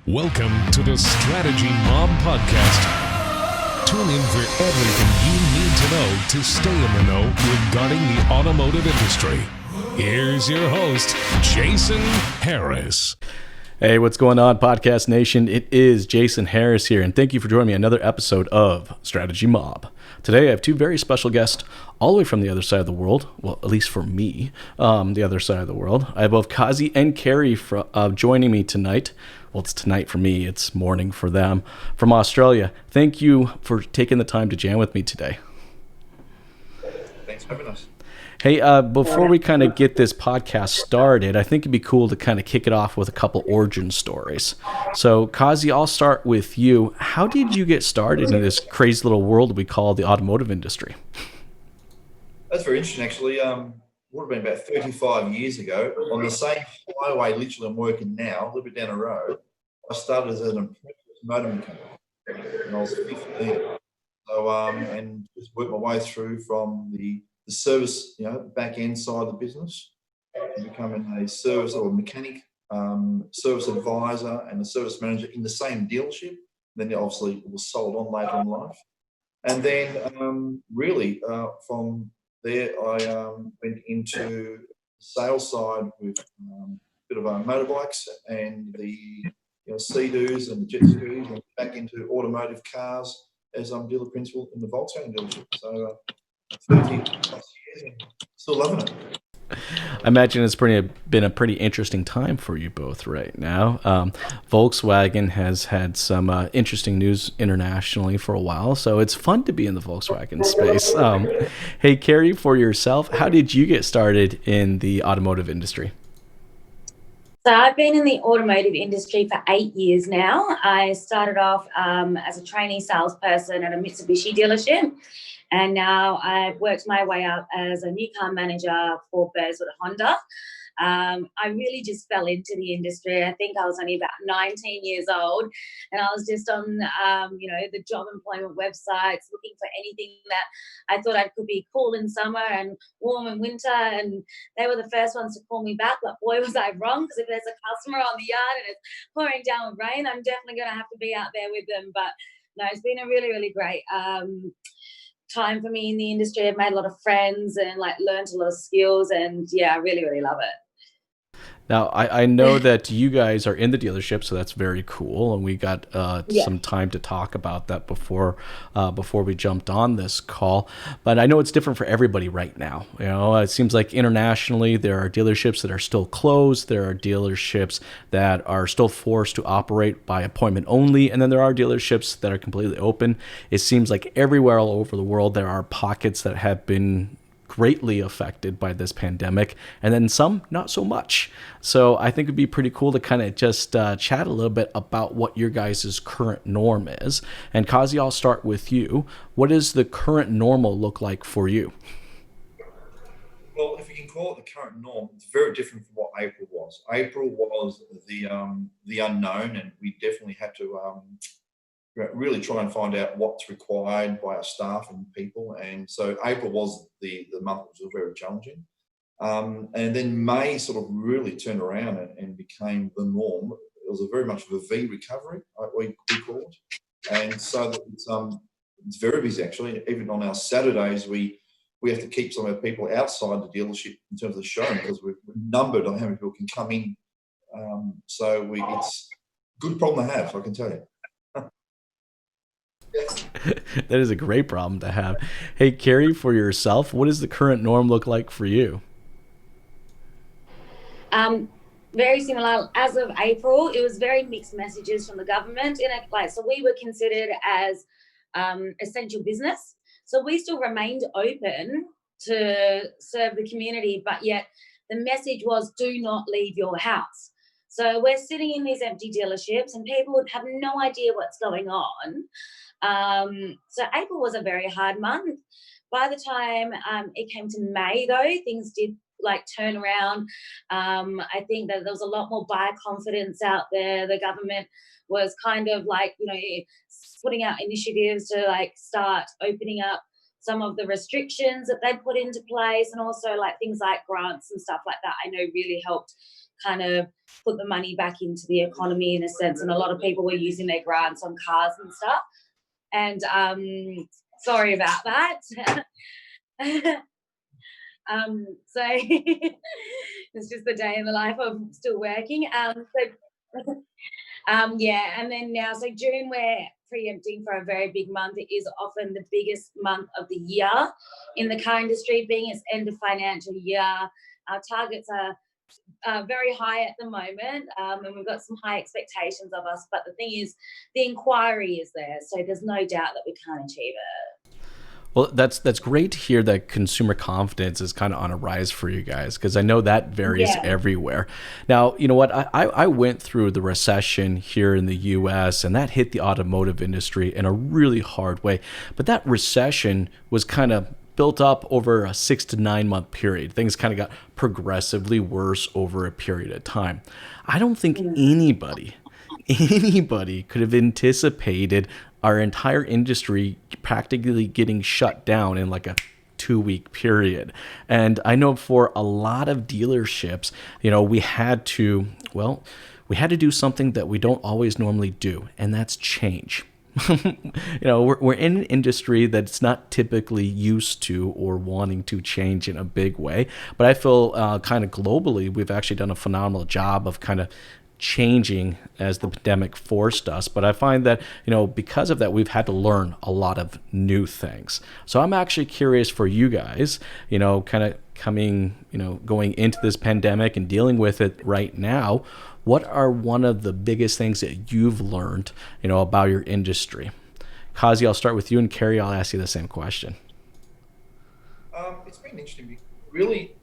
Welcome to the Strategy Mob Podcast. Tune in for everything you need to know to stay in the know regarding the automotive industry. Here's your host, Jason Harris. Hey, what's going on, Podcast Nation? It is Jason Harris here, and thank you for joining me on another episode of Strategy Mob. Today, I have two very special guests all the way from the other side of the world. Well, at least for me, the other side of the world. I have both Kosi and Kerri joining me tonight. Well, it's tonight for me. It's morning for them from Australia. Thank you for taking the time to jam with me today. Thanks for having us. Hey, before we kind of get this podcast started, I think it'd be cool to kind of kick it off with a couple origin stories. So, Kosi, I'll start with you. How did you get started in this crazy little world we call the automotive industry? That's very interesting, actually. Would have been about 35 years ago on the same highway, literally I'm working now, a little bit down the road. I started as an apprentice motor mechanic when I was 15. So, and just worked my way through from the service, back end side of the business, and becoming a service or mechanic, service advisor and a service manager in the same dealership. Then obviously it was sold on later in life. And then from there I went into the sales side with a bit of motorbikes and the Sea-Doos and the jet skis, and back into automotive cars as dealer principal in the Volkswagen dealership. So 30 plus years and still loving it. I imagine it's been a pretty interesting time for you both right now. Volkswagen has had some interesting news internationally for a while, so it's fun to be in the Volkswagen space. Hey, Kerri, for yourself, how did you get started in the automotive industry? So I've been in the automotive industry for 8 years now. I started off as a trainee salesperson at a Mitsubishi dealership. And now I've worked my way up as a new car manager for Bearswood Honda. I really just fell into the industry. I think I was only about 19 years old, and I was just on, the job employment websites looking for anything that I thought I could be cool in summer and warm in winter. And they were the first ones to call me back. But boy, was I wrong, because if there's a customer on the yard and it's pouring down with rain, I'm definitely going to have to be out there with them. But no, it's been a really, really great time for me in the industry. I've made a lot of friends and learned a lot of skills, and I really, really love it. Now, I know that you guys are in the dealership, so that's very cool, and we got some time to talk about that before we jumped on this call. But I know it's different for everybody right now. It seems like internationally there are dealerships that are still closed, there are dealerships that are still forced to operate by appointment only, and then there are dealerships that are completely open. It seems like everywhere all over the world there are pockets that have been greatly affected by this pandemic, and then some not so much. So I think it'd be pretty cool to kind of just chat a little bit about what your guys' current norm is. And Kosi, I'll start with you. What does the current normal look like for you? Well, if you can call it the current norm, it's very different from what April was. April was the unknown, and we definitely had to really try and find out what's required by our staff and people. And so April was the month that was very challenging. And then May sort of really turned around and became the norm. It was very much of a V recovery, we call it. And so it's very busy, actually. Even on our Saturdays, we have to keep some of our people outside the dealership in terms of the showroom, because we're numbered on how many people can come in. So it's a good problem to have, I can tell you. That is a great problem to have. Hey, Kerri, for yourself, what does the current norm look like for you? Very similar. As of April, it was very mixed messages from the government. So we were considered as essential business. So we still remained open to serve the community, but yet the message was, do not leave your house. So we're sitting in these empty dealerships and people would have no idea what's going on. So April was a very hard month. By the time it came to May, though, things did turn around. I think that there was a lot more buyer confidence out there. The government was kind of putting out initiatives to start opening up some of the restrictions that they put into place, and also things like grants and stuff like that, I know really helped kind of put the money back into the economy in a sense, and a lot of people were using their grants on cars and stuff. And sorry about that. So it's just the day in the life of still working. Yeah, and then now, so June we're preempting for a very big month. It is often the biggest month of the year in the car industry, being its end of financial year. Our targets are very high at the moment, and we've got some high expectations of us. But the thing is, the inquiry is there, so there's no doubt that we can't achieve it. Well, that's great to hear that consumer confidence is kind of on a rise for you guys, because I know that varies everywhere. Now, you know what? I went through the recession here in the U.S., and that hit the automotive industry in a really hard way. But that recession was kind of built up over a 6 to 9 month period. Things kind of got progressively worse over a period of time. I don't think anybody could have anticipated our entire industry practically getting shut down in like a 2-week period. And I know for a lot of dealerships, we had to do something that we don't always normally do, and that's change. We're in an industry that's not typically used to or wanting to change in a big way. But I feel kind of globally, we've actually done a phenomenal job of kind of changing as the pandemic forced us. But I find that, because of that, we've had to learn a lot of new things. So I'm actually curious for you guys, kind of going into this pandemic and dealing with it right now. What are one of the biggest things that you've learned, about your industry? Kosi, I'll start with you, and Kerri, I'll ask you the same question. It's been interesting. Really,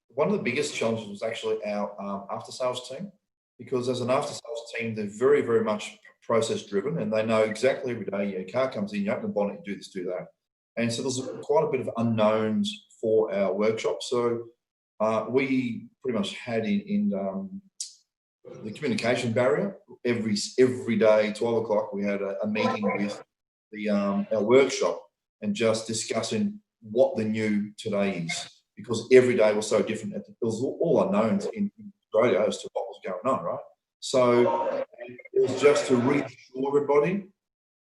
one of the biggest challenges was actually our after-sales team, because as an after-sales team, they're very, very much process-driven, and they know exactly every day, your car comes in, you open the bonnet, you do this, do that. And so there's quite a bit of unknowns for our workshop. So we pretty much had in the communication barrier. Every day, 12 o'clock, we had a meeting with our workshop and just discussing what the new today is, because every day was so different. It was all unknowns in Australia as to what was going on, right? So it was just to reassure everybody,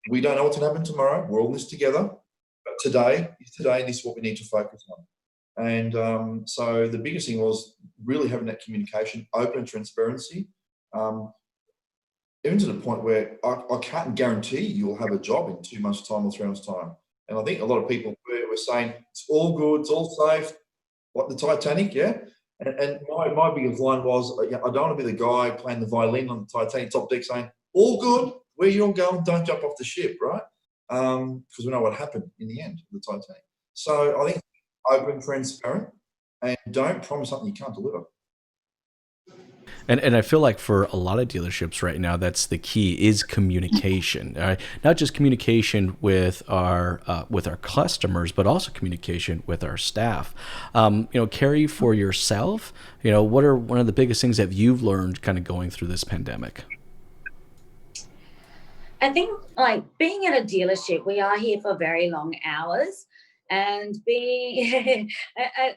we don't know what's going to happen tomorrow. We're all in this together. But today is today, and this is what we need to focus on. And so the biggest thing was really having that communication, open transparency, even to the point where I can't guarantee you'll have a job in 2 months' time or 3 months' time. And I think a lot of people were saying, it's all good, it's all safe, like the Titanic, yeah? And my biggest line was, I don't want to be the guy playing the violin on the Titanic top deck saying, all good, where you're going, don't jump off the ship, right? Because we know what happened in the end of the Titanic. So I think open, transparent, and don't promise something you can't deliver. And I feel like for a lot of dealerships right now, that's the key, is communication. Right? Not just communication with our customers, but also communication with our staff. Kerri, for yourself, what are one of the biggest things that you've learned kind of going through this pandemic? I think, being at a dealership, we are here for very long hours. And being,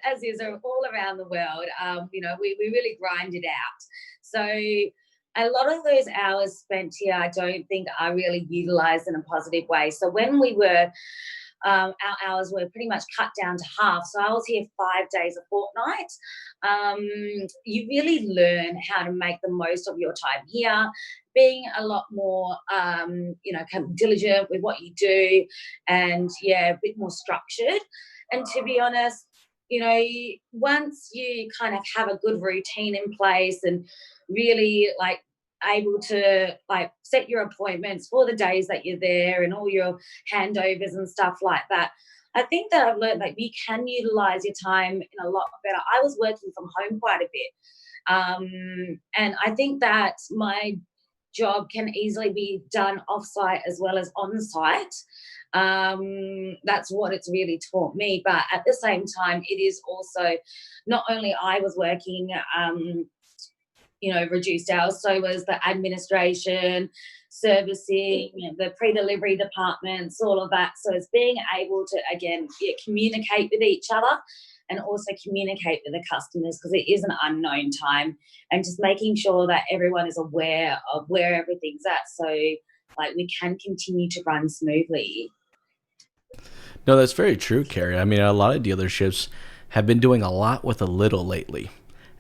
as is all around the world, we really grind it out. So a lot of those hours spent here, I don't think are really utilised in a positive way. So when we were, our hours were pretty much cut down to half. So I was here 5 days a fortnight. You really learn how to make the most of your time here, being a lot more, kind of diligent with what you do, and a bit more structured. And to be honest, once you kind of have a good routine in place and really able to set your appointments for the days that you're there and all your handovers and stuff like that, I think that I've learned that you can utilize your time in a lot better. I was working from home quite a bit. And I think that my job can easily be done off-site as well as on-site. That's what it's really taught me. But at the same time, it is also not only I was working, reduced hours, so was the administration, servicing, the pre-delivery departments, all of that. So it's being able to, again, communicate with each other and also communicate with the customers, because it is an unknown time, and just making sure that everyone is aware of where everything's at, so like we can continue to run smoothly. No, that's very true, Kerri. I mean, a lot of dealerships have been doing a lot with a little lately.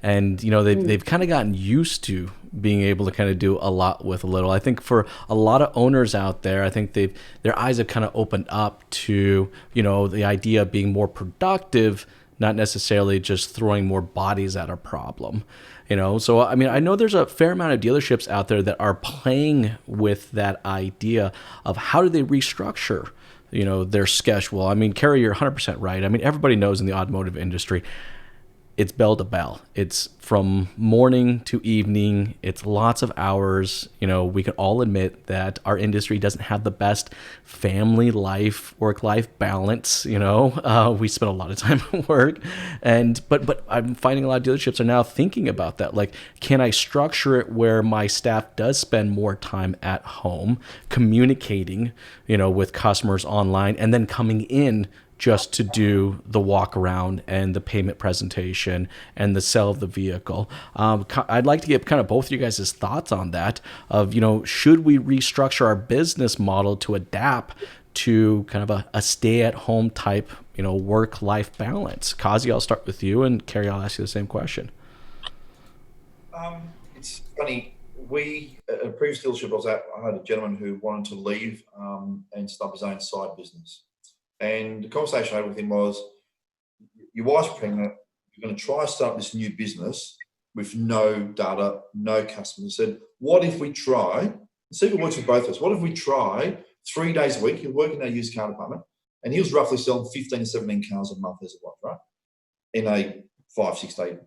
And, they've kind of gotten used to being able to kind of do a lot with a little. I think for a lot of owners out there, I think their eyes have kind of opened up to, the idea of being more productive, not necessarily just throwing more bodies at a problem. So, I mean, I know there's a fair amount of dealerships out there that are playing with that idea of how do they restructure their schedule. I mean, Kerri, you're 100% right. I mean, everybody knows in the automotive industry, it's bell to bell. It's from morning to evening. It's lots of hours. We can all admit that our industry doesn't have the best family life, work-life balance. We spend a lot of time at work, but I'm finding a lot of dealerships are now thinking about that. Like, can I structure it where my staff does spend more time at home, communicating, with customers online, and then coming in just to do the walk around and the payment presentation and the sale of the vehicle. I'd like to get kind of both of you guys' thoughts on that of, should we restructure our business model to adapt to kind of a stay-at-home type, work-life balance? Kosi, I'll start with you, and Kerri, I'll ask you the same question. It's funny. At a previous dealership I was at, I had a gentleman who wanted to leave and start his own side business. And the conversation I had with him was, your wife's pregnant, you're going to try to start this new business with no data, no customers. I said, what if we try, see if it works with both of us, what if we try 3 days a week? He'll work in our used car department, and he was roughly selling 15 to 17 cars a month as it was, right? In a 5-6 day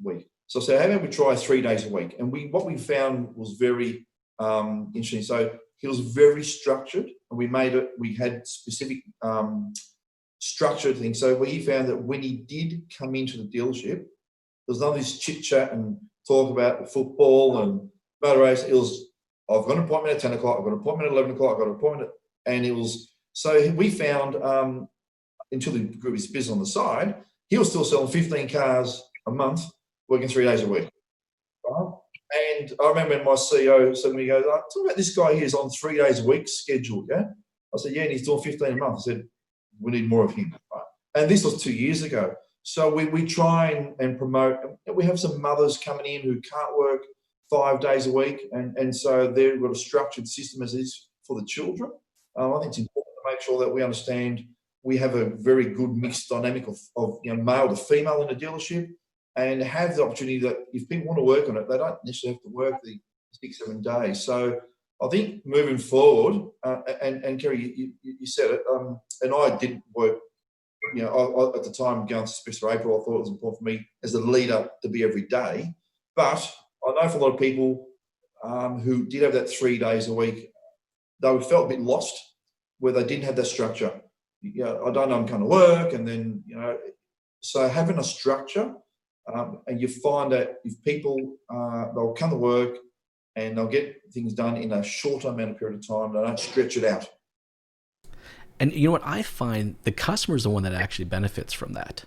week. So I said, how about we try 3 days a week? And what we found was very interesting. So he was very structured, and we had specific structured things. So he found that when he did come into the dealership, there was none of this chit chat and talk about football and motor race. It was, I've got an appointment at 10 o'clock, I've got an appointment at 11 o'clock, I've got an appointment. And it was, so we found until he grew his business on the side, he was still selling 15 cars a month, working 3 days a week. Right? And I remember when my CEO said to me, he goes, talk about this guy here is on 3 days a week scheduled, yeah? I said, yeah, and he's doing 15 a month. I said, we need more of him. Right? And this was 2 years ago. So we try and promote. We have some mothers coming in who can't work 5 days a week. And so they've got a structured system as is for the children. I think it's important to make sure that we understand we have a very good mixed dynamic of male to female in the dealership, and have the opportunity that if people want to work on it, they don't necessarily have to work the 6-7 days. So I think moving forward, and Kerri, you said it, and I didn't work, I, at the time going to Special April, I thought it was important for me as a leader to be every day. But I know for a lot of people who did have that 3 days a week, they felt a bit lost where they didn't have that structure. I don't know, I'm going to work, and then, so having a structure, and you find that if people, they'll come to work and they'll get things done in a shorter amount of period of time. They don't stretch it out. And you know what? I find the customer is the one that actually benefits from that.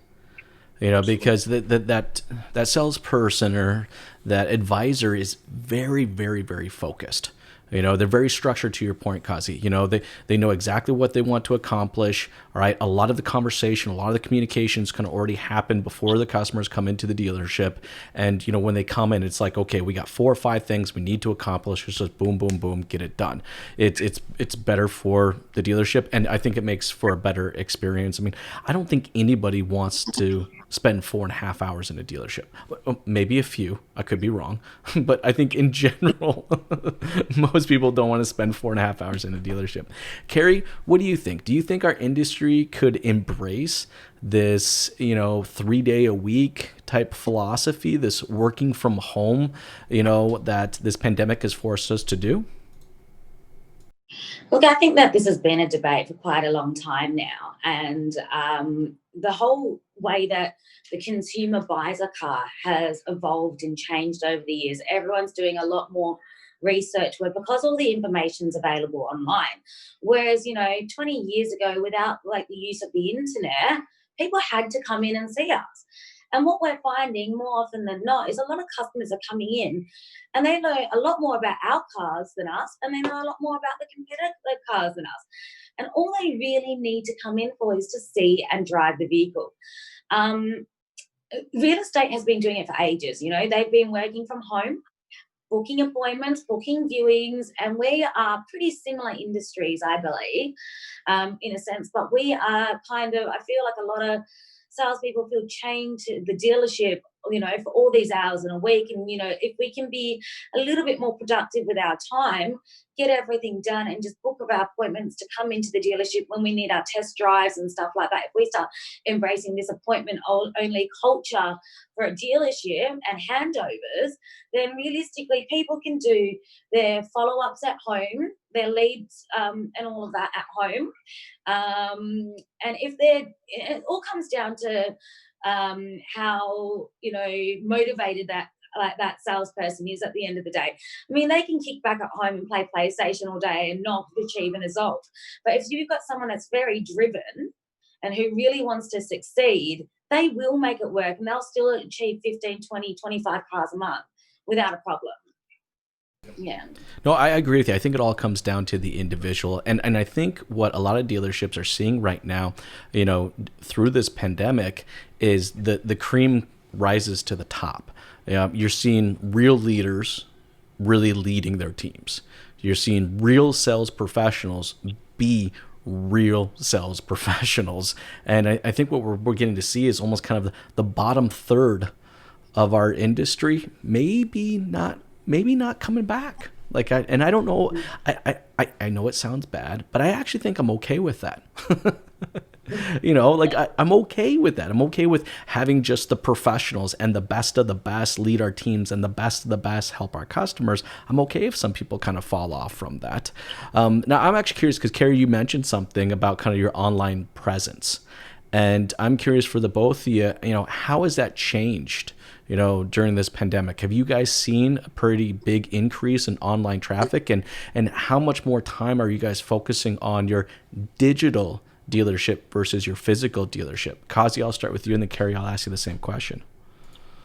Because that salesperson or that advisor is very, very, very focused. They're very structured, to your point, Kosi. They know exactly what they want to accomplish. All right. A lot of the conversation, a lot of the communications can already happen before the customers come into the dealership. And, when they come in, it's like, okay, we got 4 or 5 things we need to accomplish. It's just boom, boom, boom, get it done. It's better for the dealership. And I think it makes for a better experience. I mean, I don't think anybody wants to spend 4.5 hours in a dealership. Maybe a few. I could be wrong. But I think in general, most people don't want to spend 4.5 hours in a dealership. Kerri, what do you think? Do you think our industry could embrace this, 3-day-a-week type philosophy, this working from home, that this pandemic has forced us to do? Look, I think that this has been a debate for quite a long time now. And the whole way that the consumer buys a car has evolved and changed over the years. Everyone's doing a lot more research work because all the information's available online. Whereas, 20 years ago, without the use of the internet, people had to come in and see us. And what we're finding more often than not is a lot of customers are coming in and they know a lot more about our cars than us, and they know a lot more about the competitor cars than us. And all they really need to come in for is to see and drive the vehicle. Real estate has been doing it for ages. You know, they've been working from home, booking appointments, booking viewings, and we are pretty similar industries, I believe, in a sense. But we are kind of, I feel like a lot of salespeople feel chained to the dealership, you know, for all these hours in a week. And, you know, if we can be a little bit more productive with our time, get everything done and just book our appointments to come into the dealership when we need our test drives and stuff like that. If we start embracing this appointment only culture for a dealership and handovers, then realistically people can do their follow-ups at home, their leads and all of that at home. And if it all comes down to how, you know, motivated that salesperson is at the end of the day. I mean, they can kick back at home and play PlayStation all day and not achieve an result. But if you've got someone that's very driven and who really wants to succeed, they will make it work and they'll still achieve 15, 20, 25 cars a month without a problem. Yeah. No, I agree with you. I think it all comes down to the individual. And I think what a lot of dealerships are seeing right now, you know, through this pandemic is the cream rises to the top. You're seeing real leaders really leading their teams. You're seeing real sales professionals be real sales professionals. And I think what we're getting to see is almost kind of the bottom third of our industry, maybe not coming back. Like I don't know. I know it sounds bad, but I actually think I'm okay with that. You know, like I'm okay with that. I'm okay with having just the professionals and the best of the best lead our teams and the best of the best help our customers. I'm okay if some people kind of fall off from that. Now, I'm actually curious because, Kerri, you mentioned something about kind of your online presence. And I'm curious for the both of you, you know, how has that changed, you know, during this pandemic? Have you guys seen a pretty big increase in online traffic? And how much more time are you guys focusing on your digital dealership versus your physical dealership? Kosi, I'll start with you, and then Kerri, I'll ask you the same question.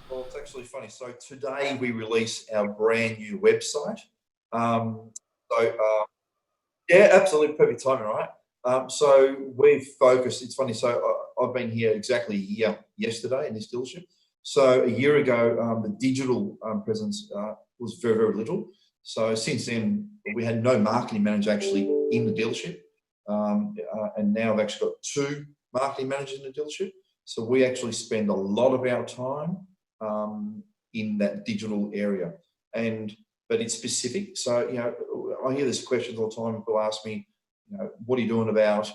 Well, it's actually funny. So today we release our brand new website. Yeah, absolutely perfect timing, right? So we've focused. It's funny. So I've been here exactly a year yesterday in this dealership. So a year ago, the digital presence was very, very little. So since then, we had no marketing manager actually in the dealership. And now I've actually got 2 marketing managers in the dealership. So we actually spend a lot of our time in that digital area. But it's specific. So, you know, I hear this question all the time. People ask me, you know, what are you doing about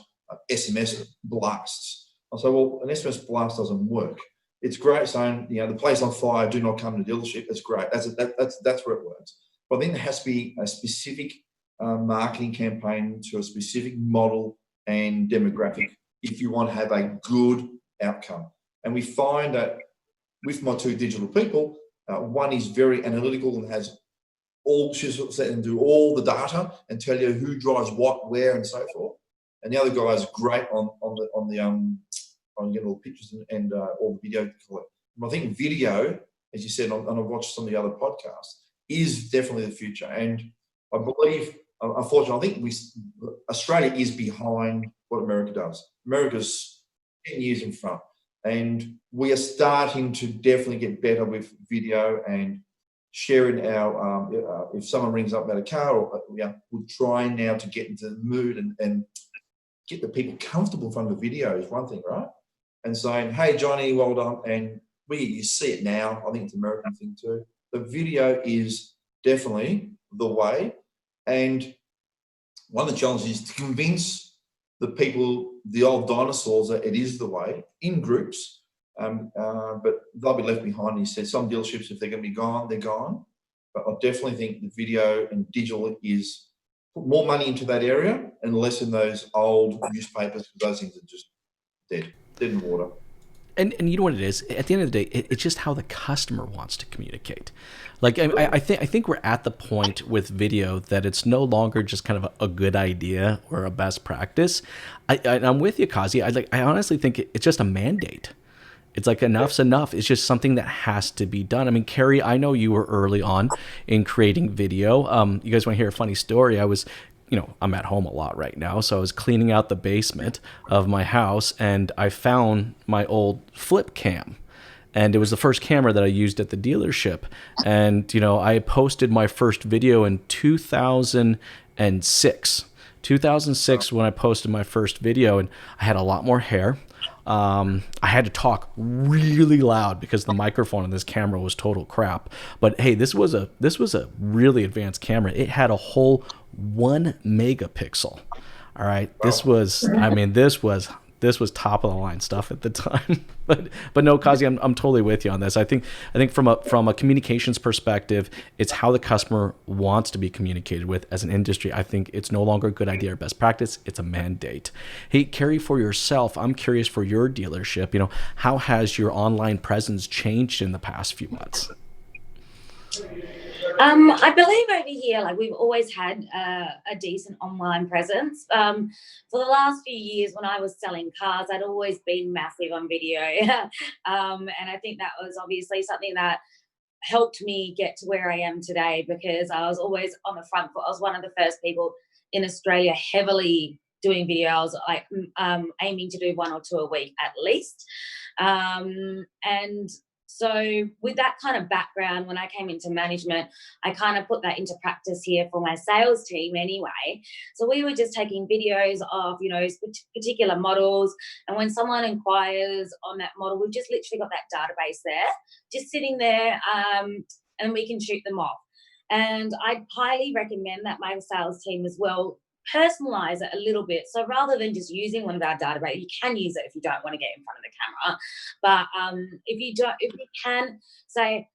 SMS blasts? I say, well, an SMS blast doesn't work. It's great saying, you know, the place on fire, do not come to the dealership. That's great. That's where it works. But I think there has to be a specific marketing campaign to a specific model and demographic if you want to have a good outcome. And we find that with my 2 digital people, one is very analytical and has she's set and do all the data and tell you who drives what, where, and so forth. And the other guy is great on getting all the pictures and all the video. And I think video, as you said, and I've watched some of the other podcasts, is definitely the future. And I believe, unfortunately, I think Australia is behind what America does. America's 10 years in front. And we are starting to definitely get better with video and sharing our, if someone rings up about a car, or we're trying now to get into the mood and get the people comfortable in front of the video is one thing, right? And saying, hey, Johnny, well done. And you see it now. I think it's an American thing too. The video is definitely the way. And one of the challenges is to convince the people, the old dinosaurs, that it is the way in groups. But they'll be left behind. He said some dealerships, if they're going to be gone, they're gone. But I definitely think the video and digital is put more money into that area and less in those old newspapers, because those things are just dead in the water. And you know what it is? At the end of the day, it's just how the customer wants to communicate. Like I think we're at the point with video that it's no longer just kind of a good idea or a best practice. I'm with you, Kosi. I honestly think it's just a mandate. It's like enough's enough. It's just something that has to be done. I mean, Kerri, I know you were early on in creating video. You guys want to hear a funny story? I'm at home a lot right now, so I was cleaning out the basement of my house, and I found my old flip cam. And it was the first camera that I used at the dealership. And, I posted my first video in 2006. 2006 when I posted my first video, and I had a lot more hair. I had to talk really loud because the microphone in this camera was total crap. But hey, this was a really advanced camera. It had a whole 1 megapixel. All right, this was top of the line stuff at the time. but no, Kosi, I'm totally with you on this. I think from a communications perspective, it's how the customer wants to be communicated with. As an industry, I think it's no longer a good idea or best practice. It's a mandate. Hey, Kerri, for yourself, I'm curious for your dealership. How has your online presence changed in the past few months? I believe over here, we've always had a decent online presence. For the last few years when I was selling cars, I'd always been massive on video. And I think that was obviously something that helped me get to where I am today, because I was always on the front foot. I was one of the first people in Australia heavily doing video. I was aiming to do 1 or 2 a week at least. And so with that kind of background, when I came into management, I kind of put that into practice here for my sales team anyway. So we were just taking videos of, particular models. And when someone inquires on that model, we've just literally got that database there, just sitting there, and we can shoot them off. And I highly recommend that my sales team as well personalize it a little bit. So rather than just using one of our database, you can use it if you don't want to get in front of the camera. But if you can say,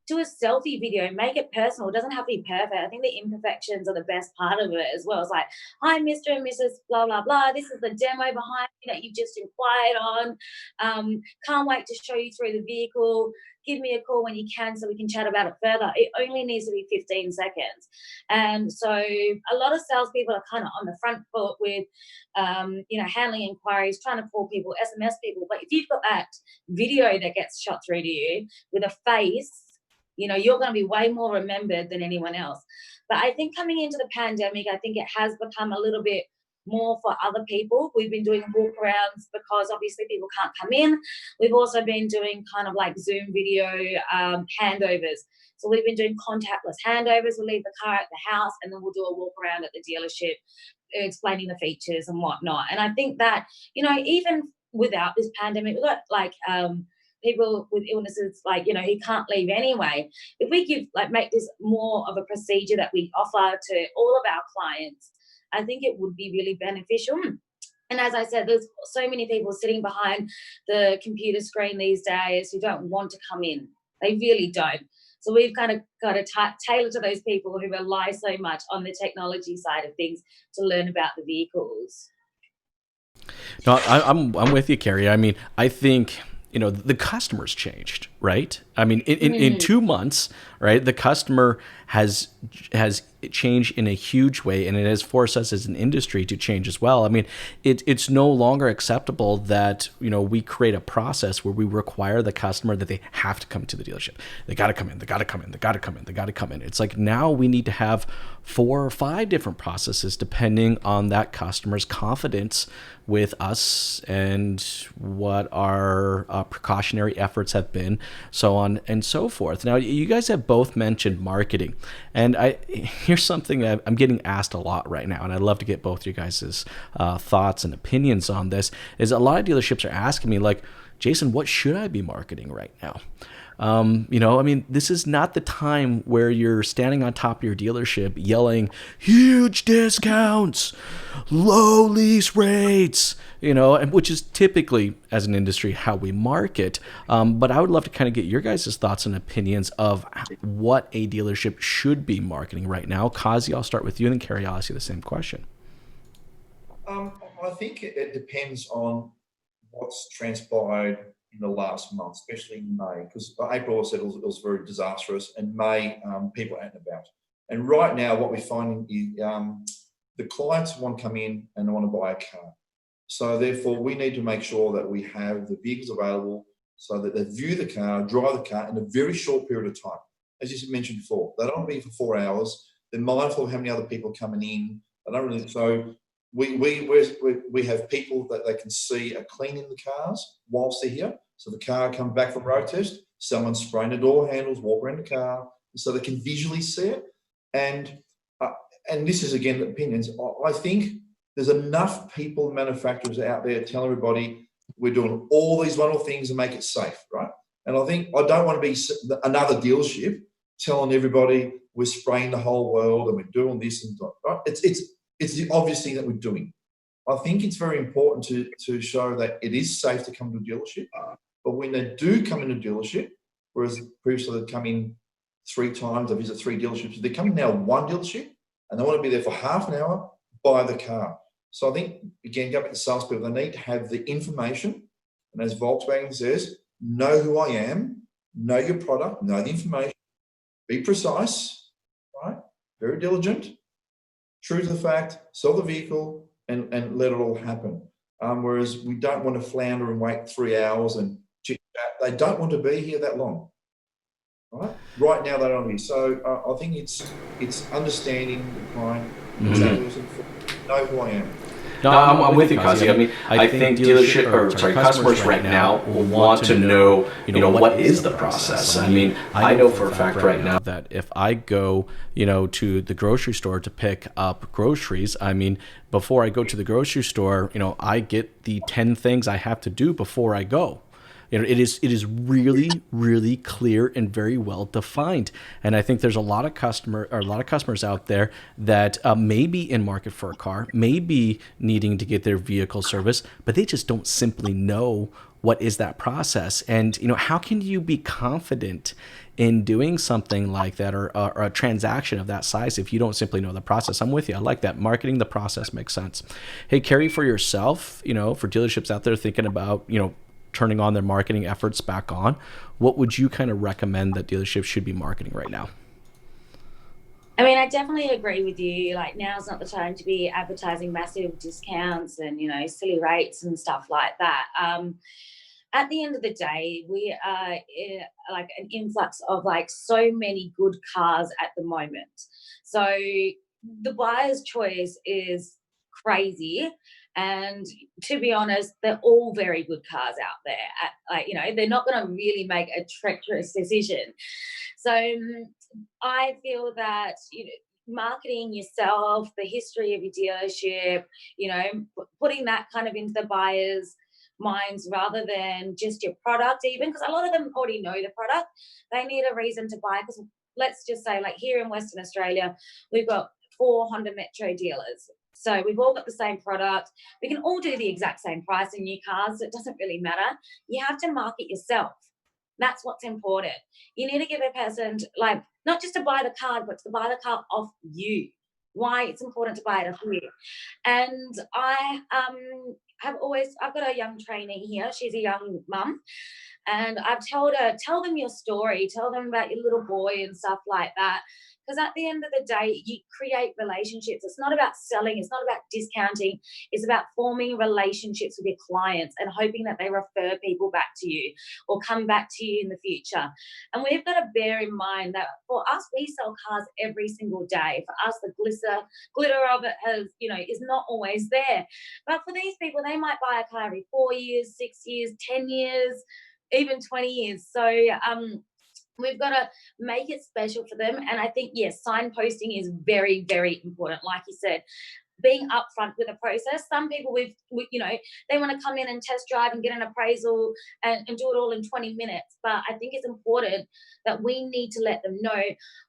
do a selfie video, make it personal. It doesn't have to be perfect. I think the imperfections are the best part of it as well. It's like, hi, Mr. and Mrs. blah, blah, blah. This is the demo behind me that you've just inquired on. Can't wait to show you through the vehicle. Give me a call when you can so we can chat about it further. It only needs to be 15 seconds. And so a lot of salespeople are kind of on the front foot with, handling inquiries, trying to call people, SMS people. But if you've got that video that gets shot through to you with a face, you're going to be way more remembered than anyone else. But I think coming into the pandemic, I think it has become a little bit more for other people. We've been doing walkarounds because obviously people can't come in. We've also been doing kind of like Zoom video handovers. So we've been doing contactless handovers. We'll leave the car at the house and then we'll do a walk around at the dealership explaining the features and whatnot. And I think that, even without this pandemic, we've got people with illnesses, he can't leave anyway. If we make this more of a procedure that we offer to all of our clients, I think it would be really beneficial. And as I said, there's so many people sitting behind the computer screen these days who don't want to come in. They really don't. So we've kind of got to tailor to those people who rely so much on the technology side of things to learn about the vehicles. No, I'm with you, Kerri. I mean, I think the customer's changed, right? I mean, in 2 months, right, the customer has changed in a huge way, and it has forced us as an industry to change as well. I mean, it's no longer acceptable that we create a process where we require the customer that they have to come to the dealership. They got to come in. They got to come in. They got to come in. They got to come in. It's like now we need to have 4 or 5 different processes depending on that customer's confidence with us and what our precautionary efforts have been, so on and so forth. Now, you guys have both mentioned marketing, and here's something that I'm getting asked a lot right now, and I'd love to get both your guys' thoughts and opinions on this, is a lot of dealerships are asking me, like, Jason, what should I be marketing right now? This is not the time where you're standing on top of your dealership yelling huge discounts, low lease rates, and which is typically, as an industry, how we market. But I would love to kind of get your guys' thoughts and opinions of what a dealership should be marketing right now. Kosi, I'll start with you, and then Kerri, I'll ask you the same question. I think it depends on what's transpired in the last month, especially in May, because April, I said, it was very disastrous, and May, people out and about. And right now, what we're finding is the clients want to come in and they want to buy a car. So therefore, we need to make sure that we have the vehicles available so that they view the car, drive the car in a very short period of time. As you mentioned before, they don't want to be for 4 hours. They're mindful of how many other people are coming in. They don't really. So we have people that they can see are cleaning the cars whilst they're here. So the car comes back from road test, someone's spraying the door handles, walk around the car, so they can visually see it. And this is again opinions. I think there's enough people, manufacturers out there telling everybody we're doing all these wonderful things to make it safe, right? And I think I don't want to be another dealership telling everybody we're spraying the whole world and we're doing this and that, right? It's the obvious thing that we're doing. I think it's very important to show that it is safe to come to a dealership, but when they do come in a dealership, whereas previously they'd come in 3 times, they visit 3 dealerships, they're coming now one dealership and they want to be there for half an hour, buy the car. So I think, again, go back to salespeople, they need to have the information, and as Volkswagen says, know who I am, know your product, know the information, be precise, right? Very diligent, true to the fact, sell the vehicle, and let it all happen. Whereas we don't want to flounder and wait 3 hours and chit chat. They don't want to be here that long. Right now, they don't want to be. So I think it's understanding the client, exactly know who I am. No, I'm with you, Kosi. I mean, I think customers right now will want to know, what is the process. I mean, I know for a fact right now that if I go, to the grocery store to pick up groceries, I mean, before I go to the grocery store, I get the 10 things I have to do before I go. It is really, really clear and very well defined. And I think there's a lot of customers out there that may be in market for a car, may be needing to get their vehicle serviced, but they just don't simply know what is that process. And how can you be confident in doing something like that or a transaction of that size if you don't simply know the process? I'm with you. I like that. Marketing the process makes sense. Hey, Kerri, for yourself, for dealerships out there thinking about, turning on their marketing efforts back on, what would you kind of recommend that dealerships should be marketing right now? I mean, I definitely agree with you. Like, now's not the time to be advertising massive discounts and, silly rates and stuff like that. At the end of the day, we are like an influx of so many good cars at the moment. So the buyer's choice is crazy. And to be honest, they're all very good cars out there. They're not going to really make a treacherous decision. So I feel that, marketing yourself, the history of your dealership, putting that kind of into the buyer's minds rather than just your product, even because a lot of them already know the product. They need a reason to buy, because let's just say, here in Western Australia, we've got 4 Honda Metro dealers. So we've all got the same product. We can all do the exact same price in new cars. It doesn't really matter. You have to market yourself. That's what's important. You need to give a person, not just to buy the car, but to buy the car off you. Why it's important to buy it off you. And I've got a young trainee here. She's a young mum. And I've told her, tell them your story. Tell them about your little boy and stuff like that. Because at the end of the day, you create relationships. It's not about selling. It's not about discounting. It's about forming relationships with your clients and hoping that they refer people back to you or come back to you in the future. And we've got to bear in mind that for us, we sell cars every single day. For us, the glitter of it is not always there. But for these people, they might buy a car every 4 years, 6 years, 10 years, even 20 years. So we've got to make it special for them. And I think, yes, signposting is very, very important. Like you said, being upfront with the process. Some people they want to come in and test drive and get an appraisal and do it all in 20 minutes. But I think it's important that we need to let them know,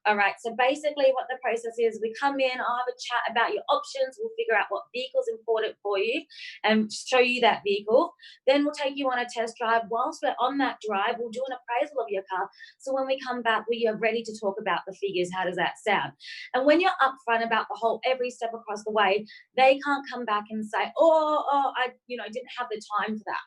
all right, so basically what the process is, we come in, I'll have a chat about your options, we'll figure out what vehicle's important for you and show you that vehicle. Then we'll take you on a test drive. Whilst we're on that drive, we'll do an appraisal of your car. So when we come back, we are ready to talk about the figures. How does that sound? And when you're upfront about the whole, every step across the way, they can't come back and say, I didn't have the time for that.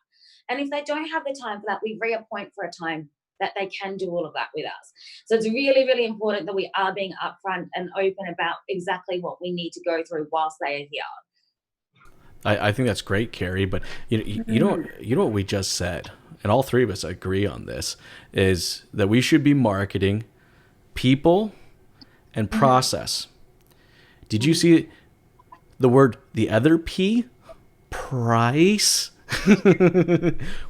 And if they don't have the time for that, we reappoint for a time that they can do all of that with us. So it's really, really important that we are being upfront and open about exactly what we need to go through whilst they are here. I think that's great, Kerri. But you know what we just said, and all three of us agree on this, is that we should be marketing people and process. Did you see the word, the other P? Price.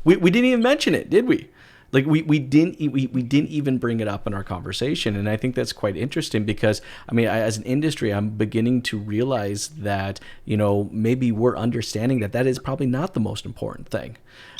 we didn't even mention it, did we? Like we didn't even bring it up in our conversation, and I think that's quite interesting because as an industry, I'm beginning to realize that maybe we're understanding that is probably not the most important thing,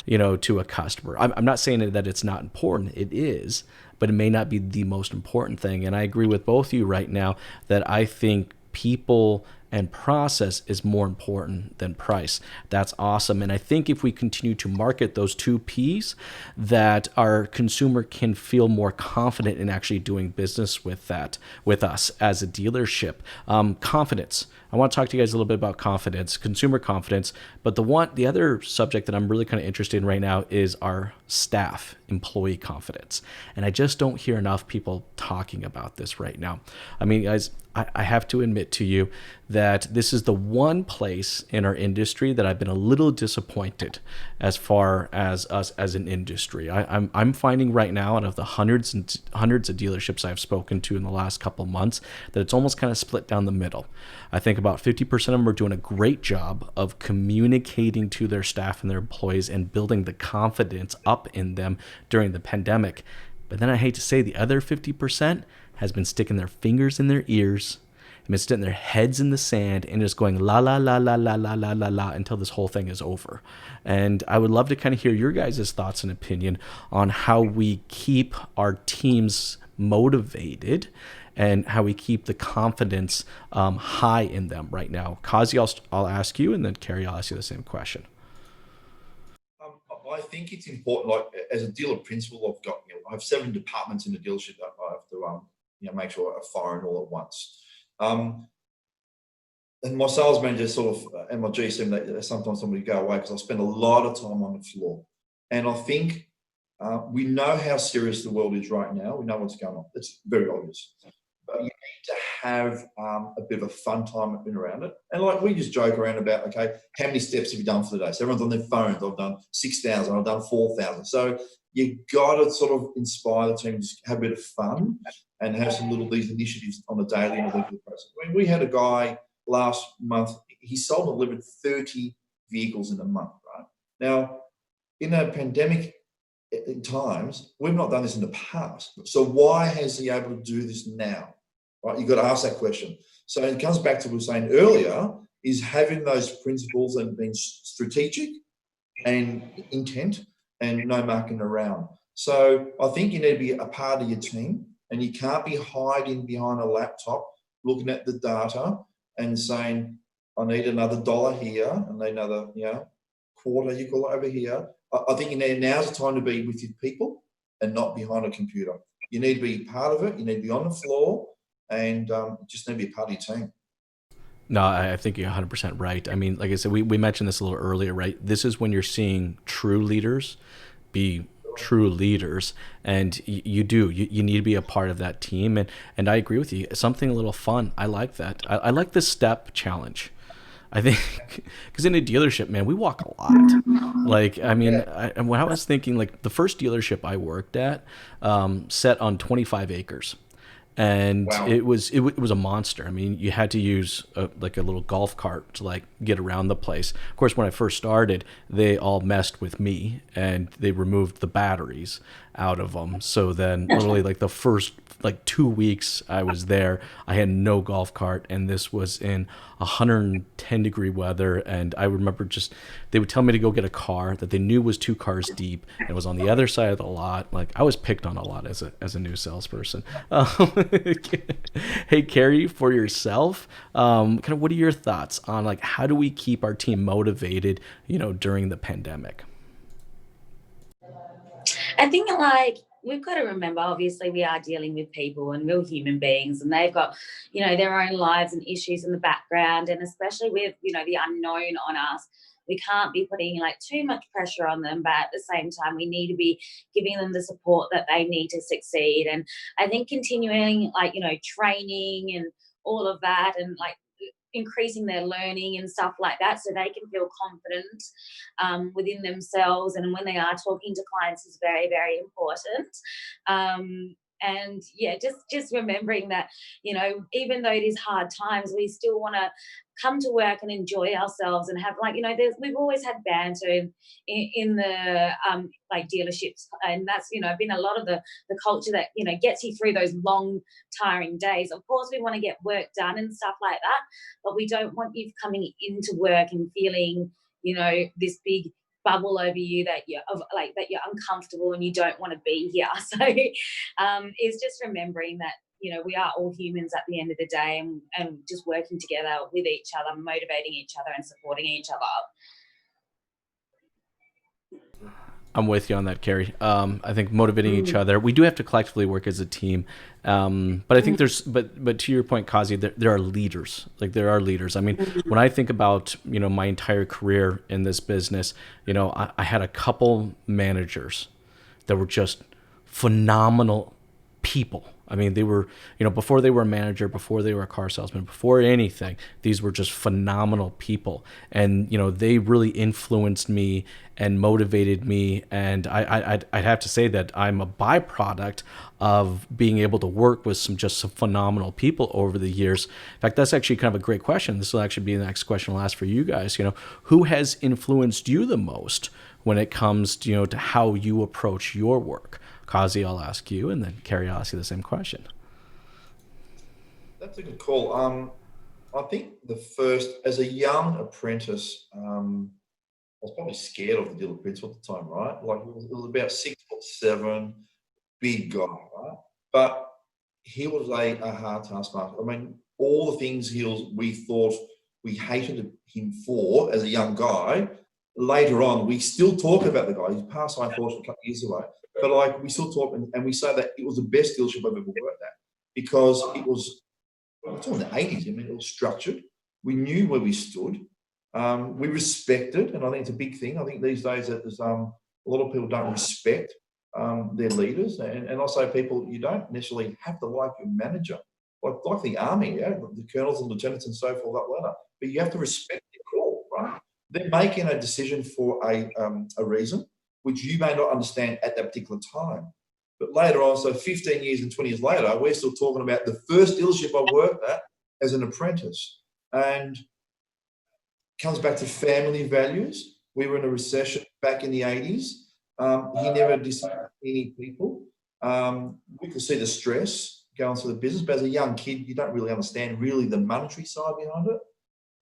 to a customer. I'm not saying that it's not important; it is, but it may not be the most important thing. And I agree with both of you right now that I think people and process is more important than price. That's awesome. And I think if we continue to market those two P's, that our consumer can feel more confident in actually doing business with us as a dealership. Confidence. I want to talk to you guys a little bit about confidence, consumer confidence. But the other subject that I'm really kind of interested in right now is our staff, employee confidence. And I just don't hear enough people talking about this right now. Guys, I have to admit to you that this is the one place in our industry that I've been a little disappointed as far as us as an industry. I'm finding right now, out of the hundreds of dealerships I've spoken to in the last couple of months, that it's almost kind of split down the middle. I think about 50% of them are doing a great job of communicating to their staff and their employees and building the confidence up in them during the pandemic. But then I hate to say the other 50% has been sticking their fingers in their ears and been sticking their heads in the sand and just going la la la la la la la la la until this whole thing is over. And I would love to kind of hear your guys' thoughts and opinion on how we keep our teams motivated and how we keep the confidence high in them right now. Kosi, I'll ask you, and then Kerri, I'll ask you the same question. I think it's important, like as a dealer principal, I have 7 departments in the dealership that I have to make sure are firing all at once. And my sales manager and my GSM, they sometimes somebody go away because I spend a lot of time on the floor. And I think we know how serious the world is right now. We know what's going on. It's very obvious. But you need to have a bit of a fun time around it. And like we just joke around about, okay, how many steps have you done for the day? So everyone's on their phones. I've done 6,000. I've done 4,000. So you got to sort of inspire the team to just have a bit of fun and have some these initiatives on a daily and a weekly basis. We had a guy last month, he sold and delivered 30 vehicles in a month, right? Now, in a pandemic times, we've not done this in the past. So why has he able to do this now? Right? You've got to ask that question. So it comes back to what we were saying earlier, is having those principles and being strategic and intent and no mucking around. So I think you need to be a part of your team, and you can't be hiding behind a laptop looking at the data and saying, I need another $1 here, and I need another quarter, you call it, over here. I think now's the time to be with your people and not behind a computer. You need to be part of it. You need to be on the floor, and just need to be a part of your team. No, I think you're 100% right. Like I said, we mentioned this a little earlier, right? This is when you're seeing true leaders be true leaders, and you need to be a part of that team. And I agree with you. Something a little fun. I like that. I like the step challenge. I think because in a dealership, man, we walk a lot. And when I was thinking, like the first dealership I worked at, set on 25 acres. And wow. it was a monster. You had to use a little golf cart to get around the place. Of course, when I first started, they all messed with me and they removed the batteries out of them. So then literally the first 2 weeks I was there, I had no golf cart, and this was in 110 degree weather. And I remember they would tell me to go get a car that they knew was 2 cars deep and was on the other side of the lot. I was picked on a lot as a new salesperson. Hey, Kerri, for yourself, kind of what are your thoughts on how do we keep our team motivated, during the pandemic? I think we've got to remember, obviously, we are dealing with people and real human beings, and they've got, you know, their own lives and issues in the background. And especially with, you know, the unknown on us, we can't be putting like too much pressure on them. But at the same time, we need to be giving them the support that they need to succeed. And I think continuing, like, you know, training and all of that, and like increasing their learning and stuff like that, so they can feel confident within themselves, and when they are talking to clients, is very, very important. And yeah, just remembering that, you know, even though it is hard times, we still want to come to work and enjoy ourselves and have, like, you know, we've always had banter in the like dealerships, and that's, you know, been a lot of the culture that, you know, gets you through those long tiring days. Of course, we want to get work done and stuff like that, but we don't want you coming into work and feeling, you know, this big bubble over you that you're uncomfortable and you don't want to be here. So it's just remembering that, you know, we are all humans at the end of the day, and just working together with each other, motivating each other and supporting each other. I'm with you on that, Kerri. I think motivating each other. We do have to collectively work as a team. But I think but to your point, Kosi, there are leaders. Like, there are leaders. I mean, when I think about, you know, my entire career in this business, you know, I had a couple managers that were just phenomenal people. I mean, they were, you know, before they were a manager, before they were a car salesman, before anything, these were just phenomenal people. And, you know, they really influenced me and motivated me. And I'd have to say that I'm a byproduct of being able to work with some phenomenal people over the years. In fact, that's actually kind of a great question. This will actually be the next question I'll ask for you guys. You know, who has influenced you the most when it comes to, you know, to how you approach your work? Kosi, I'll ask you, and then Kerri, I'll ask you the same question. That's a good call. I think as a young apprentice, I was probably scared of the dealer principal at the time, right? Like, it was about 6'7", big guy, right? But he was a hard taskmaster. I mean, all the things we thought we hated him for as a young guy, later on, we still talk about the guy. He passed away, unfortunately, a couple of years ago. But like, we still talk, and we say that it was the best dealership I've ever worked at, because it was in the 80s. I mean, it was structured. We knew where we stood. We respected, and I think it's a big thing. I think these days that there's a lot of people don't respect their leaders, and I say, people, you don't necessarily have to like your manager, like the army, yeah, the colonels and lieutenants and so forth, that ladder. But you have to respect their call, right? They're making a decision for a reason, which you may not understand at that particular time. But later on, so 15 years and 20 years later, we're still talking about the first dealership I worked at as an apprentice. And it comes back to family values. We were in a recession back in the 80s. He never disappointed any people. We could see the stress going through the business, but as a young kid, you don't really understand really the monetary side behind it.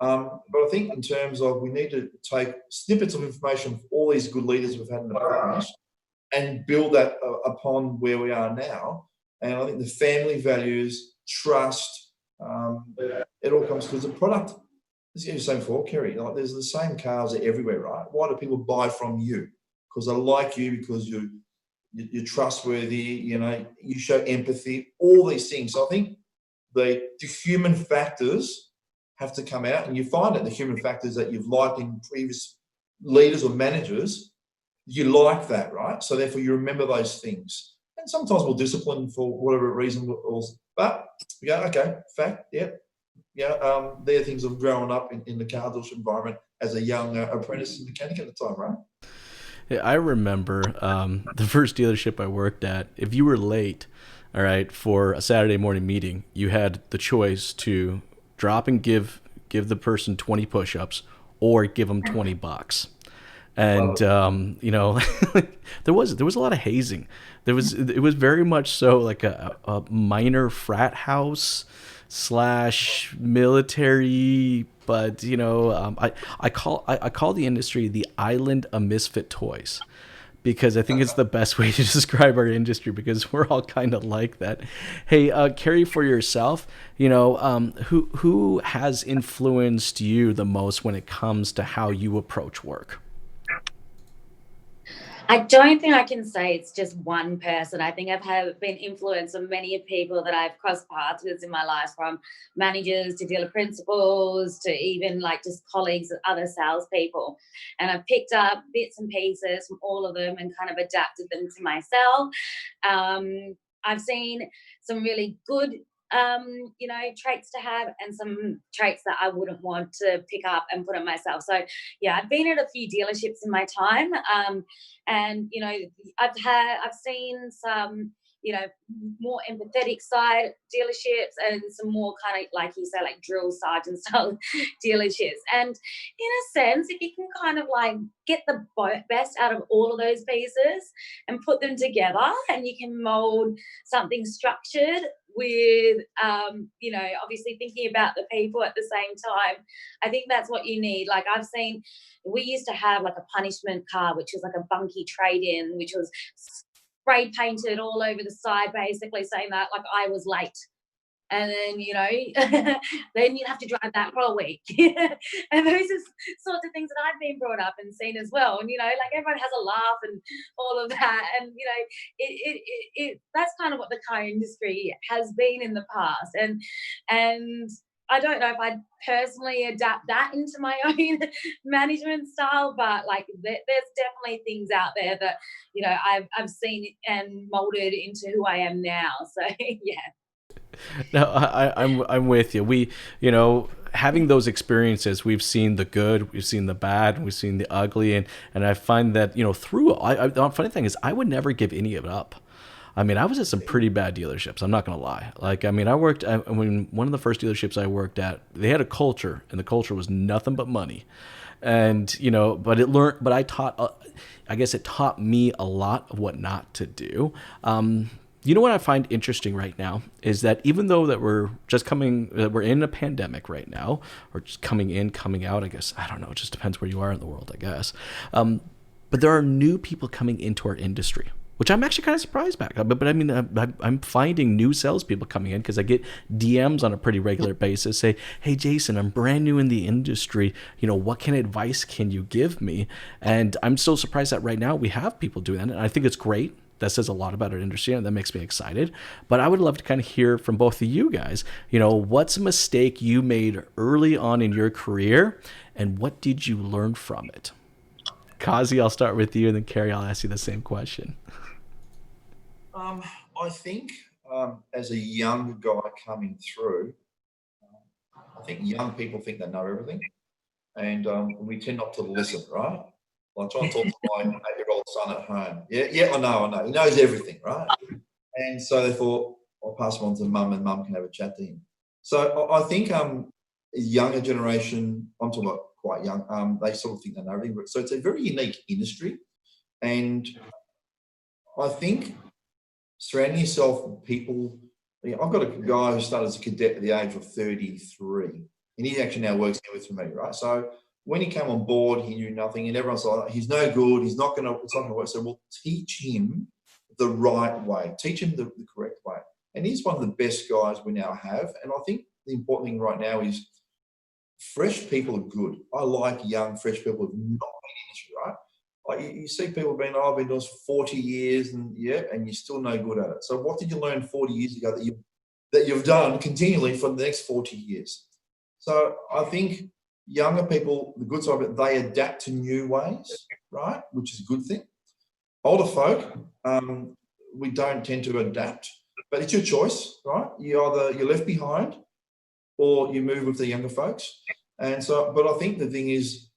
But I think in terms of, we need to take snippets of information from all these good leaders we've had in the past and build that upon where we are now. And I think the family values, trust, it all comes because the product, as you were saying before, Kerri, like, there's the same cars everywhere, right? Why do people buy from you? Because they like you, because you're trustworthy, you know, you show empathy, all these things. So I think the human factors have to come out, and you find that the human factors that you've liked in previous leaders or managers, you like that, right? So therefore you remember those things. And sometimes we'll discipline for whatever reason, but we go, okay, fact, yeah. They're things of growing up in the car dealership environment as a young apprentice mechanic at the time, right? Yeah, I remember the first dealership I worked at, if you were late, all right, for a Saturday morning meeting, you had the choice to drop and give the person 20 push-ups or give them $20. And you know, there was a lot of hazing. It was very much so like a minor frat house / military, but you know, I call the industry the island of misfit toys, because I think it's the best way to describe our industry, because we're all kind of like that. Hey, Kerri, for yourself, you know, who has influenced you the most when it comes to how you approach work? I don't think I can say it's just one person. I think been influenced on many people that I've crossed paths with in my life, from managers to dealer principals to even like just colleagues and other salespeople. And I've picked up bits and pieces from all of them and kind of adapted them to myself. I've seen some really good traits to have, and some traits that I wouldn't want to pick up and put on myself. So yeah, I've been at a few dealerships in my time, and I've seen some more empathetic side dealerships, and some more kind of, like you say, like drill sergeant style dealerships. And in a sense, if you can kind of like get the best out of all of those pieces and put them together, and you can mold something structured with obviously thinking about the people at the same time, I think that's what you need. Like, I've seen, we used to have like a punishment car, which was like a bunky trade-in, which was spray painted all over the side, basically saying that like I was late. And then, then you'd have to drive that for a week. And those are sorts of things that I've been brought up and seen as well. And, like everyone has a laugh and all of that. And, that's kind of what the car industry has been in the past. And I don't know if I'd personally adapt that into my own management style, but like there's definitely things out there that, I've seen and molded into who I am now. So, yeah. No, I'm with you. We, having those experiences, we've seen the good, we've seen the bad, we've seen the ugly, and I find that the funny thing is I would never give any of it up. I mean, I was at some pretty bad dealerships. I'm not gonna lie. Like, I mean, one of the first dealerships I worked at, they had a culture, and the culture was nothing but money, and but I guess it taught me a lot of what not to do. What I find interesting right now is that even though that we're in a pandemic right now, or just coming out, I guess, I don't know, it just depends where you are in the world, I guess. But there are new people coming into our industry, which I'm actually kind of surprised by. But I mean, I'm finding new salespeople coming in, because I get DMs on a pretty regular basis, say, "Hey, Jason, I'm brand new in the industry. What kind of advice can you give me?" And I'm so surprised that right now we have people doing that, and I think it's great. That says a lot about our industry, and that makes me excited. But I would love to kind of hear from both of you guys. What's a mistake you made early on in your career, and what did you learn from it? Kosi, I'll start with you, and then Kerri, I'll ask you the same question. I think as a young guy coming through, I think young people think they know everything, and we tend not to listen, right? I'm trying to talk to my 8-year-old son at home. Yeah, I know. He knows everything, right? And so therefore, I'll pass him on to mum, and mum can have a chat to him. So I think younger generation, I'm talking about quite young, they sort of think they know everything. So it's a very unique industry. And I think surrounding yourself with people, I've got a guy who started as a cadet at the age of 33, and he actually now works here with me, right? So when he came on board, he knew nothing, and everyone's like, "He's no good. It's not going to work." So we'll teach him the right way, teach him the correct way. And he's one of the best guys we now have. And I think the important thing right now is fresh people are good. I like young, fresh people who've not been in the industry, right? Like you see people being, I've been doing this for 40 years, and you're still no good at it. So what did you learn 40 years ago that you've done continually for the next 40 years? So I think younger people, the good side of it, they adapt to new ways, right? Which is a good thing. Older folk, we don't tend to adapt, but it's your choice, right? You're left behind, or you move with the younger folks. And so, but I think the thing is,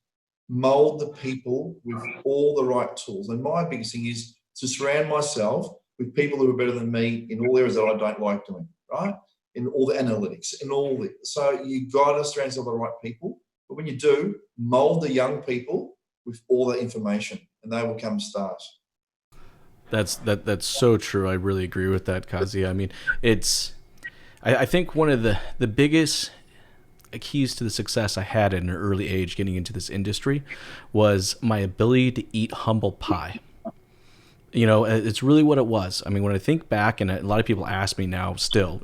mold the people with all the right tools. And my biggest thing is to surround myself with people who are better than me in all areas that I don't like doing, right? In all the analytics, in all the, so you got to surround yourself with the right people. But when you do, mold the young people with all the information, and they will become stars. That's so true. I really agree with that, Kosi. I mean, I think one of the biggest keys to the success I had at an early age getting into this industry was my ability to eat humble pie. It's really what it was. I mean, when I think back, and a lot of people ask me now still,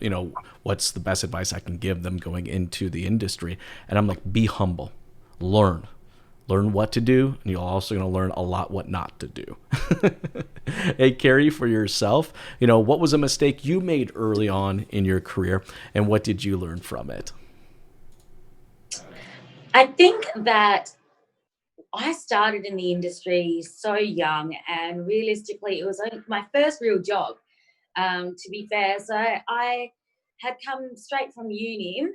what's the best advice I can give them going into the industry? And I'm like, be humble, learn, learn what to do, and you're also going to learn a lot what not to do. Hey, Kerri, for yourself, what was a mistake you made early on in your career, and what did you learn from it? I think that I started in the industry so young, and realistically, it was my first real job, to be fair. So I had come straight from uni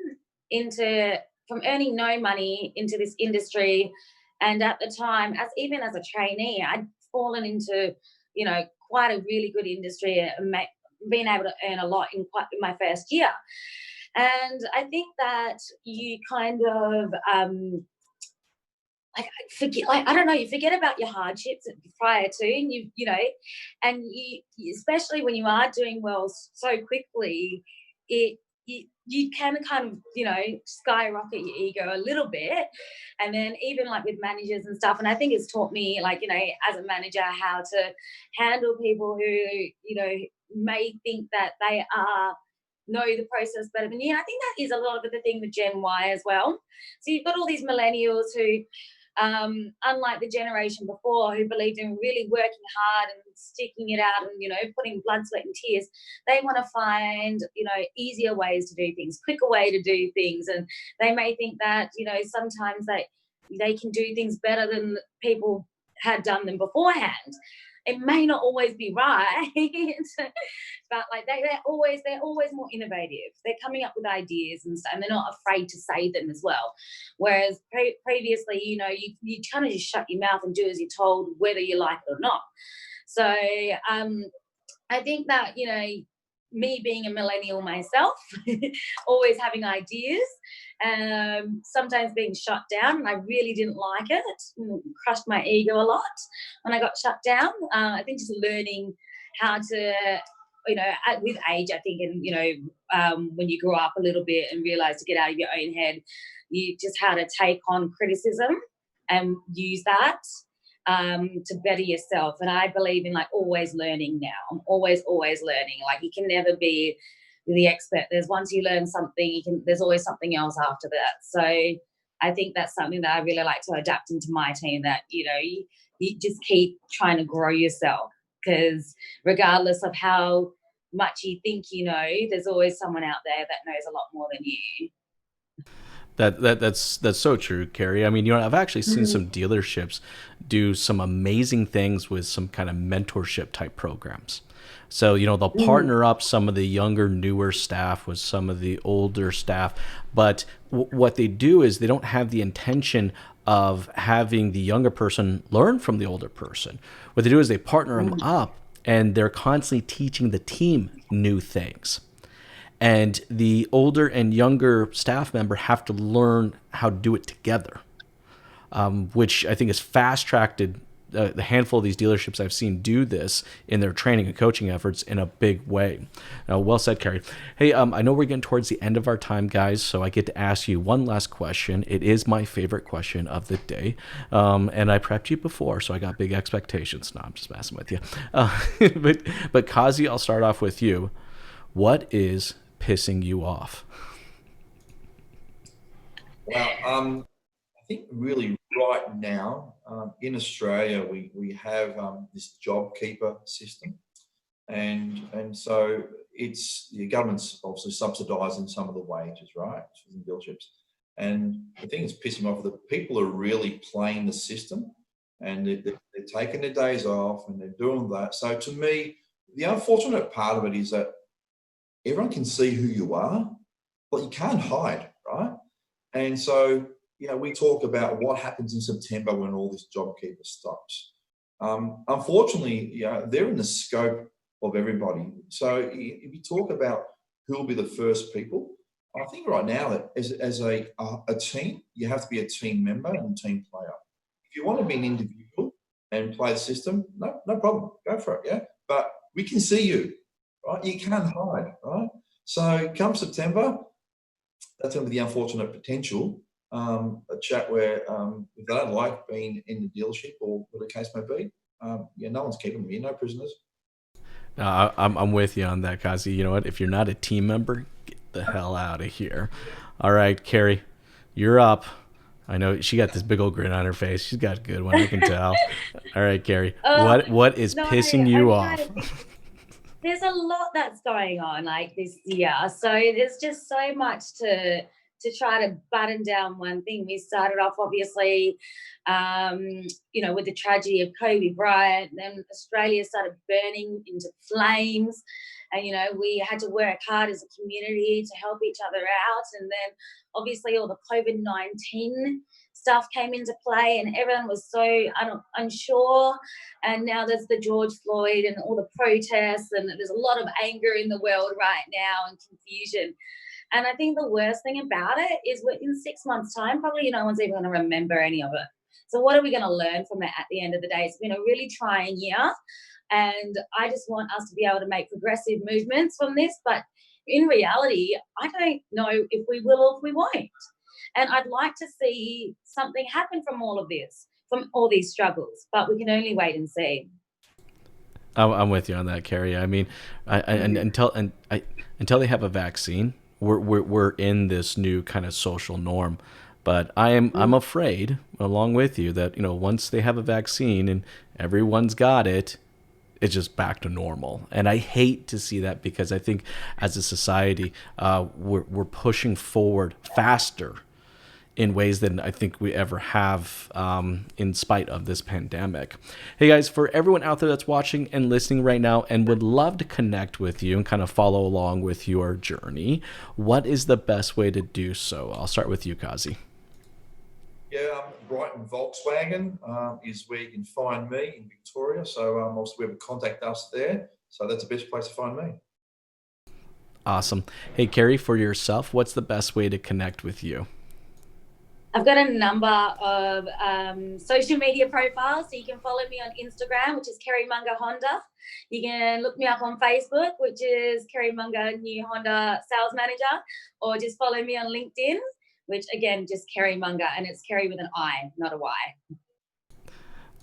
from earning no money into this industry. And at the time, even as a trainee, I'd fallen into, quite a really good industry and been able to earn a lot in my first year. And I think that you kind of, you forget about your hardships prior to, and and especially when you are doing well so quickly, you can kind of, skyrocket your ego a little bit. And then even like with managers and stuff, and I think it's taught me, as a manager, how to handle people who, may think that they know the process better than you. And I think that is a lot of the thing with Gen Y as well. So you've got all these millennials who, unlike the generation before, who believed in really working hard and sticking it out and, putting blood, sweat and tears, they want to find, easier ways to do things, quicker way to do things. And they may think that, sometimes they can do things better than people had done them beforehand. It may not always be right, but they're always more innovative. They're coming up with ideas and stuff, and they're not afraid to say them as well. Whereas previously, you kind of just shut your mouth and do as you're told, whether you like it or not. So I think that, me being a millennial myself, always having ideas, sometimes being shut down, and I really didn't like it. Crushed my ego a lot when I got shut down. I think just learning how to, with age, I think, and, when you grow up a little bit and realize to get out of your own head, you just how to take on criticism and use that to better yourself. And I believe in always learning now. I'm always learning. You can never be the expert. Once you learn something, there's always something else after that. So I think that's something that I really like to adapt into my team, that, you just keep trying to grow yourself, because regardless of how much you think there's always someone out there that knows a lot more than you. That's so true, Kerri. I mean, I've actually seen some dealerships do some amazing things with some kind of mentorship type programs. So, they'll partner up some of the younger, newer staff with some of the older staff. But what they do is they don't have the intention of having the younger person learn from the older person. What they do is they partner them up, and they're constantly teaching the team new things. And the older and younger staff member have to learn how to do it together, which I think is fast-tracked. The handful of these dealerships I've seen do this in their training and coaching efforts in a big way. Well said, Kerri. Hey, I know we're getting towards the end of our time, guys, so I get to ask you one last question. It is my favorite question of the day, and I prepped you before, so I got big expectations. No, I'm just messing with you. But Kosi, I'll start off with you. What is pissing you off? Well, I think really right now in Australia we have this JobKeeper system, and so the government's obviously subsidising some of the wages, right, in dealerships. And the thing that's pissing me off, the people are really playing the system, and they're taking their days off and they're doing that. So to me, the unfortunate part of it is that everyone can see who you are, but you can't hide, right? And so, we talk about what happens in September when all this JobKeeper stops. Unfortunately, they're in the scope of everybody. So if you talk about who will be the first people, I think right now that as a team, you have to be a team member and team player. If you want to be an individual and play the system, no problem, go for it, yeah? But we can see you, right? You can't hide, right? So come September, that's going to be the unfortunate potential, a chat where if they don't like being in the dealership or whatever the case may be, no one's keeping them here, no prisoners. I'm with you on that, Kosi. You know what? If you're not a team member, get the hell out of here. All right, Kerri, you're up. I know she got this big old grin on her face. She's got a good one, I can tell. All right, Kerri, what is pissing you off? There's a lot that's going on like this year. So there's just so much to try to button down one thing. We started off obviously, with the tragedy of Kobe Bryant. Then Australia started burning into flames. And, we had to work hard as a community to help each other out. And then obviously all the COVID-19 stuff came into play and everyone was so unsure. And now there's the George Floyd and all the protests, and there's a lot of anger in the world right now and confusion. And I think the worst thing about it is in 6 months' time, probably no one's even going to remember any of it. So what are we going to learn from it at the end of the day? It's been a really trying year. And I just want us to be able to make progressive movements from this. But in reality, I don't know if we will or if we won't. And I'd like to see something happen from all of this, from all these struggles. But we can only wait and see. I'm with you on that, Kerri. I mean, until they have a vaccine, we're in this new kind of social norm. But I'm afraid, along with you, that once they have a vaccine and everyone's got it, it's just back to normal. And I hate to see that, because I think as a society, we're pushing forward faster in ways than I think we ever have, in spite of this pandemic. Hey guys, for everyone out there that's watching and listening right now and would love to connect with you and kind of follow along with your journey, what is the best way to do so? I'll start with you, Kosi. Yeah, Brighton Volkswagen is where you can find me in Victoria. So also we have contact us there. So that's the best place to find me. Awesome. Hey, Kerri, for yourself, what's the best way to connect with you? I've got a number of social media profiles. So you can follow me on Instagram, which is Kerri Mungar Honda. You can look me up on Facebook, which is Kerri Mungar New Honda Sales Manager, or just follow me on LinkedIn, which again, just Kerri Mungar, and it's Kerri with an I, not a Y.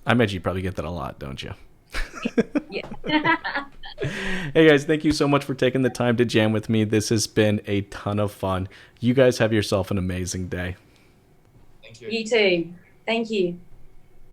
I imagine you probably get that a lot, don't you? Yeah. Hey guys, thank you so much for taking the time to jam with me. This has been a ton of fun. You guys have yourself an amazing day. Thank you. You too. Thank you.